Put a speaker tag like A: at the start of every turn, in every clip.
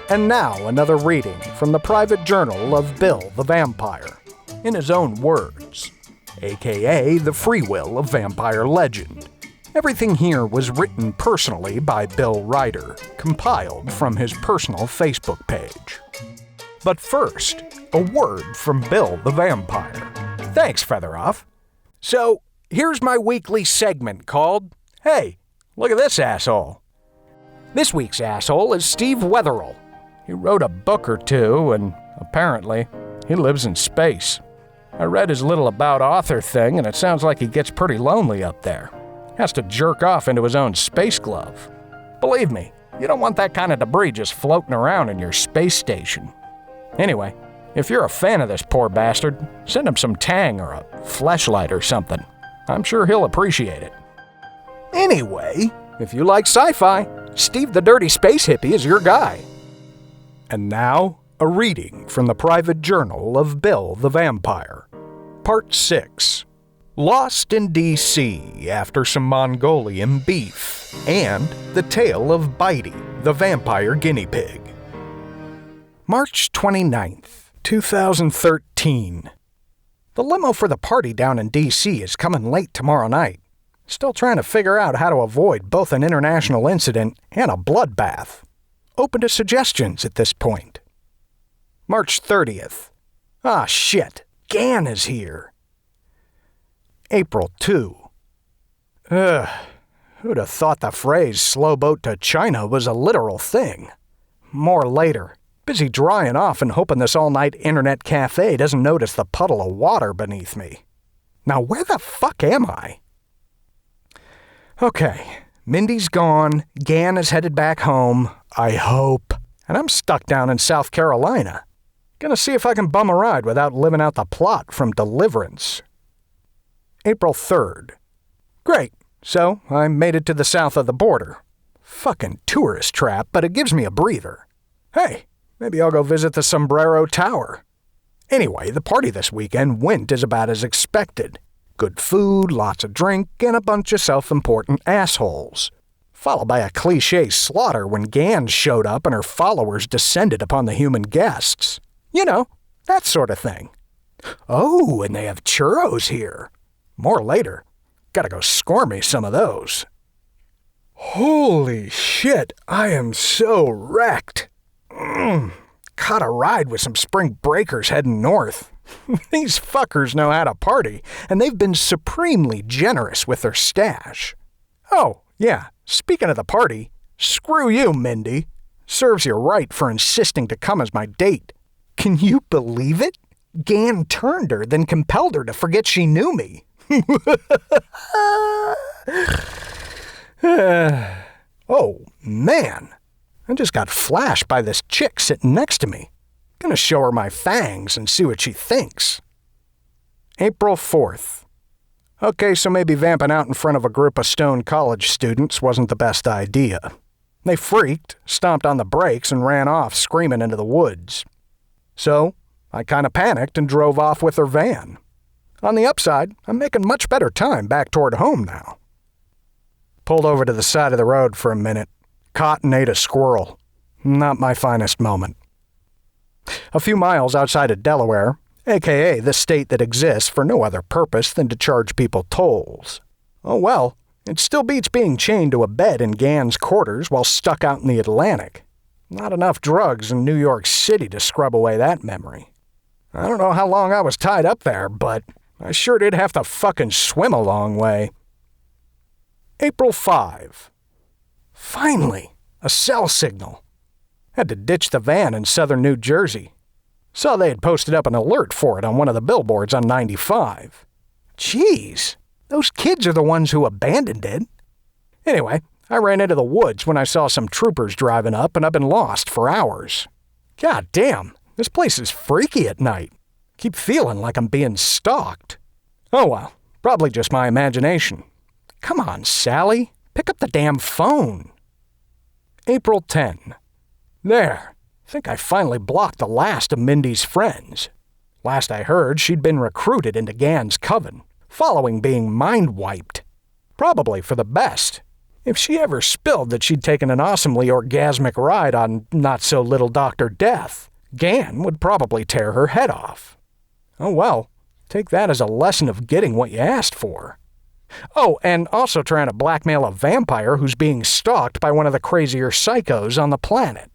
A: And now another reading from the private journal of Bill the Vampire, in his own words, aka the free will of vampire legend. Everything here was written personally by Bill Ryder, compiled from his personal Facebook page. But first, a word from Bill the Vampire. Thanks, Fetherolf. So, here's my weekly segment called, Hey, look at this asshole. This week's asshole is Steve Wetherell. He wrote a book or two, and apparently, he lives in space. I read his little about author thing, and it sounds like he gets pretty lonely up there. Has to jerk off into his own space glove. Believe me, you don't want that kind of debris just floating around in your space station. Anyway, if you're a fan of this poor bastard, send him some Tang or a fleshlight or something. I'm sure he'll appreciate it. Anyway, if you like sci-fi, Steve the Dirty Space Hippie is your guy. And now, a reading from the private journal of Bill the Vampire. Part 6. Lost in D.C. after some Mongolian beef, and the tale of Bitey, the vampire guinea pig. March 29th, 2013. The limo for the party down in D.C. is coming late tomorrow night. Still trying to figure out how to avoid both an international incident and a bloodbath. Open to suggestions at this point. March 30th. Ah, shit. Gan is here. April 2. Who'd have thought the phrase slow boat to China was a literal thing? More later. Busy drying off and hoping this all-night internet cafe doesn't notice the puddle of water beneath me. Now where the fuck am I? Okay, Mindy's gone, Gan is headed back home, I hope, and I'm stuck down in South Carolina. Gonna see if I can bum a ride without living out the plot from Deliverance. April 3rd. Great, so I made it to the south of the border. Fucking tourist trap, but it gives me a breather. Hey, maybe I'll go visit the Sombrero Tower. Anyway, the party this weekend went as about as expected. Good food, lots of drink, and a bunch of self-important assholes. Followed by a cliché slaughter when Gan showed up and her followers descended upon the human guests. You know, that sort of thing. Oh, and they have churros here. More later. Gotta go score me some of those. Holy shit, I am so wrecked. Caught a ride with some spring breakers heading north. These fuckers know how to party, and they've been supremely generous with their stash. Oh, yeah, speaking of the party, screw you, Mindy. Serves you right for insisting to come as my date. Can you believe it? Gan turned her, then compelled her to forget she knew me. Oh, man. I just got flashed by this chick sitting next to me. Gonna show her my fangs and see what she thinks. April 4th. Okay, so maybe vamping out in front of a group of stoned college students wasn't the best idea. They freaked, stomped on the brakes, and ran off screaming into the woods. So, I kinda panicked and drove off with their van. On the upside, I'm making much better time back toward home now. Pulled over to the side of the road for a minute. Caught and ate a squirrel. Not my finest moment. A few miles outside of Delaware, aka the state that exists for no other purpose than to charge people tolls. Oh well, it still beats being chained to a bed in Gan's quarters while stuck out in the Atlantic. Not enough drugs in New York City to scrub away that memory. I don't know how long I was tied up there, but I sure did have to fucking swim a long way. April 5. Finally, a cell signal. Had to ditch the van in southern New Jersey. Saw they had posted up an alert for it on one of the billboards on 95. Jeez, those kids are the ones who abandoned it. Anyway, I ran into the woods when I saw some troopers driving up, and I've been lost for hours. God damn, this place is freaky at night. Keep feeling like I'm being stalked. Oh well, probably just my imagination. Come on, Sally, pick up the damn phone. April 10. There. Think I finally blocked the last of Mindy's friends. Last I heard, she'd been recruited into Gan's coven, following being mind-wiped. Probably for the best. If she ever spilled that she'd taken an awesomely orgasmic ride on not-so-little Dr. Death, Gan would probably tear her head off. Oh well, take that as a lesson of getting what you asked for. Oh, and also trying to blackmail a vampire who's being stalked by one of the crazier psychos on the planet.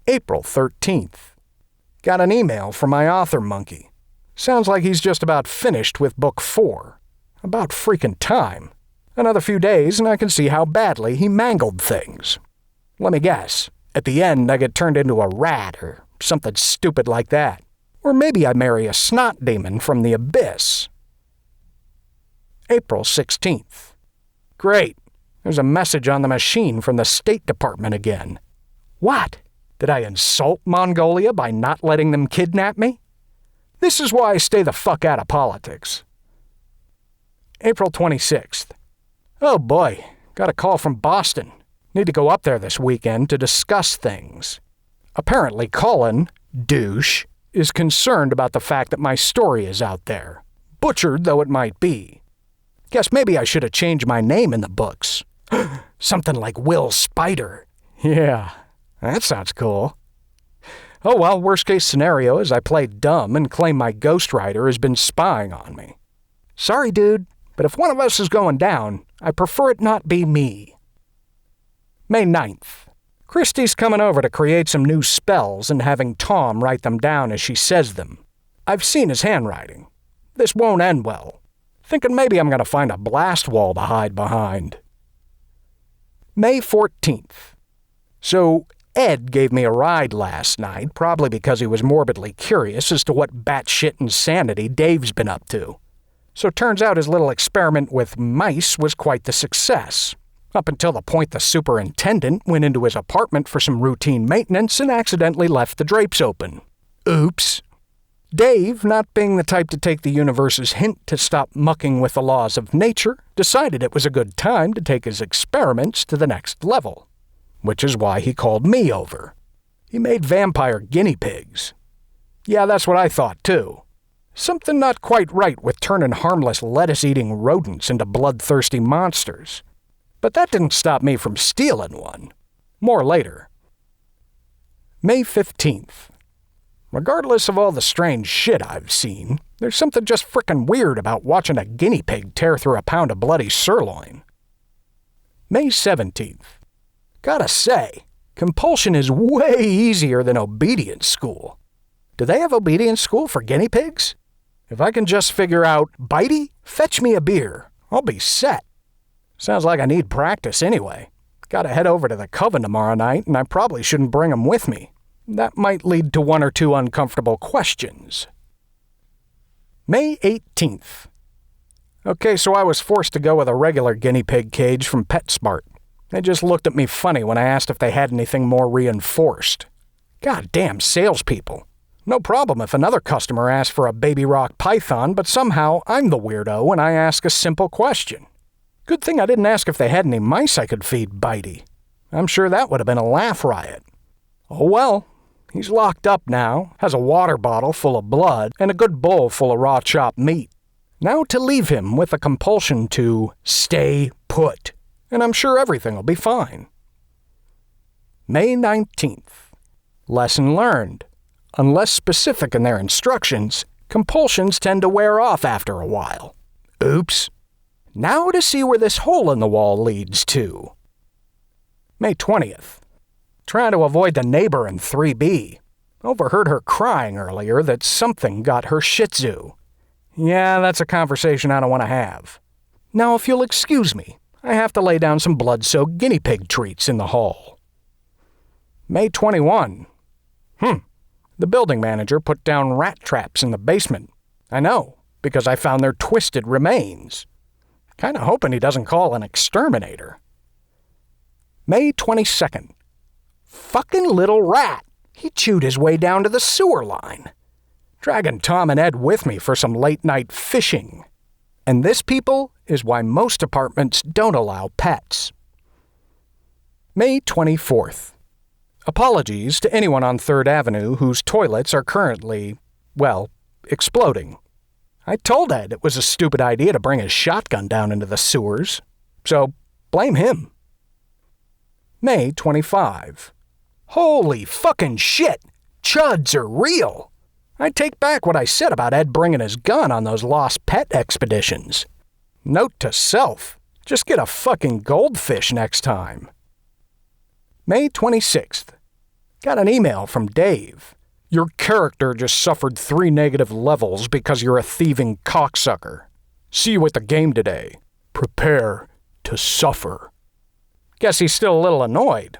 A: April 13th. Got an email from my author monkey. Sounds like he's just about finished with book 4. About freaking time. Another few days and I can see how badly he mangled things. Let me guess. At the end I get turned into a rat or something stupid like that. Or maybe I marry a snot demon from the abyss. April 16th. Great. There's a message on the machine from the State Department again. What? Did I insult Mongolia by not letting them kidnap me? This is why I stay the fuck out of politics. April 26th. Oh boy, got a call from Boston. Need to go up there this weekend to discuss things. Apparently Colin, douche, is concerned about the fact that my story is out there, butchered though it might be. Guess maybe I should have changed my name in the books. Something like Will Spider. Yeah, that sounds cool. Oh well, worst case scenario is I play dumb and claim my ghostwriter has been spying on me. Sorry, dude, but if one of us is going down, I prefer it not be me. May 9th. Christy's coming over to create some new spells and having Tom write them down as she says them. I've seen his handwriting. This won't end well. Thinking maybe I'm going to find a blast wall to hide behind. May 14th. So, Ed gave me a ride last night, probably because he was morbidly curious as to what batshit insanity Dave's been up to. So turns out his little experiment with mice was quite the success, up until the point the superintendent went into his apartment for some routine maintenance and accidentally left the drapes open. Oops. Dave, not being the type to take the universe's hint to stop mucking with the laws of nature, decided it was a good time to take his experiments to the next level, which is why he called me over. He made vampire guinea pigs. Yeah, that's what I thought too. Something not quite right with turning harmless lettuce-eating rodents into bloodthirsty monsters. But that didn't stop me from stealing one. More later. May 15th. Regardless of all the strange shit I've seen, there's something just frickin' weird about watching a guinea pig tear through a pound of bloody sirloin. May 17th. Gotta say, compulsion is way easier than obedience school. Do they have obedience school for guinea pigs? If I can just figure out, Bitey, fetch me a beer, I'll be set. Sounds like I need practice anyway. Gotta head over to the Coven tomorrow night, and I probably shouldn't bring them with me. That might lead to one or two uncomfortable questions. May 18th. Okay, so I was forced to go with a regular guinea pig cage from PetSmart. They just looked at me funny when I asked if they had anything more reinforced. Goddamn salespeople. No problem if another customer asks for a baby rock python, but somehow I'm the weirdo when I ask a simple question. Good thing I didn't ask if they had any mice I could feed Bitey. I'm sure that would have been a laugh riot. Oh well, he's locked up now, has a water bottle full of blood, and a good bowl full of raw chopped meat. Now to leave him with a compulsion to stay put, and I'm sure everything will be fine. May 19th. Lesson learned. Unless specific in their instructions, compulsions tend to wear off after a while. Oops. Now to see where this hole in the wall leads to. May 20th. Trying to avoid the neighbor in 3B. Overheard her crying earlier that something got her Shih Tzu. Yeah, that's a conversation I don't want to have. Now, if you'll excuse me, I have to lay down some blood-soaked guinea pig treats in the hall. May 21. The building manager put down rat traps in the basement. I know, because I found their twisted remains. Kinda hoping he doesn't call an exterminator. May 22nd. Fucking little rat. He chewed his way down to the sewer line. Dragging Tom and Ed with me for some late-night fishing. And this, people, is why most apartments don't allow pets. May 24th. Apologies to anyone on 3rd Avenue whose toilets are currently, well, exploding. I told Ed it was a stupid idea to bring his shotgun down into the sewers. So, Blame him. May 25. Holy fucking shit! Chuds are real! I take back what I said about Ed bringing his gun on those lost pet expeditions. Note to self, just get a fucking goldfish next time. May 26th. Got an email from Dave. Your character just suffered 3 negative levels because you're a thieving cocksucker. See you at the game today. Prepare to suffer. Guess he's still a little annoyed.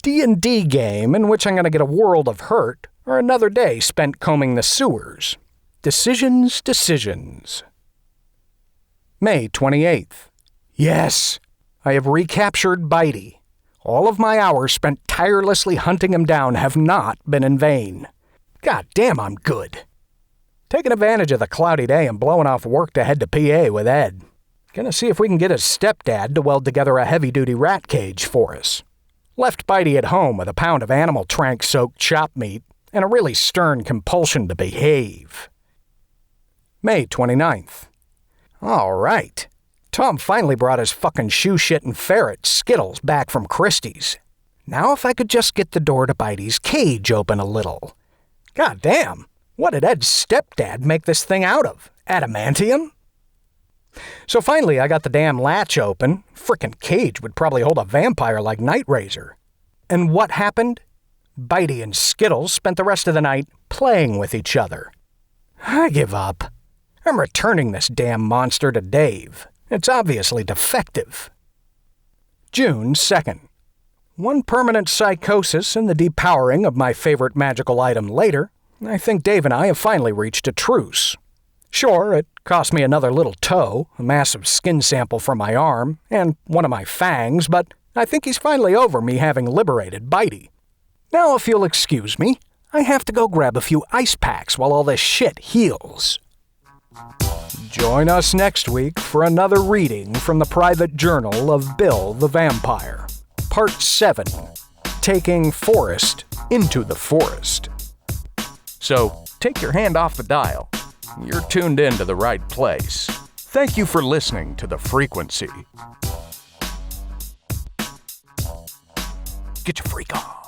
A: D&D game in which I'm going to get a world of hurt, or another day spent combing the sewers. Decisions. May 28th. Yes, I have recaptured Bitey. All of my hours spent tirelessly hunting him down have not been in vain. God damn, I'm good. Taking advantage of the cloudy day and blowing off work to head to PA with Ed. Gonna see if we can get his stepdad to weld together a heavy-duty rat cage for us. Left Bitey at home with a pound of animal trank-soaked chop meat and a really stern compulsion to behave. May 29th. All right. Tom finally brought his fucking shoe-shitting ferret, Skittles, back from Christie's. Now if I could just get the door to Bitey's cage open a little. God damn, what did Ed's stepdad make this thing out of? Adamantium? So finally I got the damn latch open. Frickin' cage would probably hold a vampire like Night Razor. And what happened? Bitey and Skittles spent the rest of the night playing with each other. I give up. I'm returning this damn monster to Dave. It's obviously defective. June 2nd. One permanent psychosis and the depowering of my favorite magical item later, I think Dave and I have finally reached a truce. Sure, it cost me another little toe, a massive skin sample from my arm, and one of my fangs, but I think he's finally over me having liberated Bitey. Now if you'll excuse me, I have to go grab a few ice packs while all this shit heals. Join us next week for another reading from the private journal of Bill the Vampire. Part 7, Taking Forrest into the Forest. So, take your hand off the dial. You're tuned in to the right place. Thank you for listening to The Frequency. Get your freak on.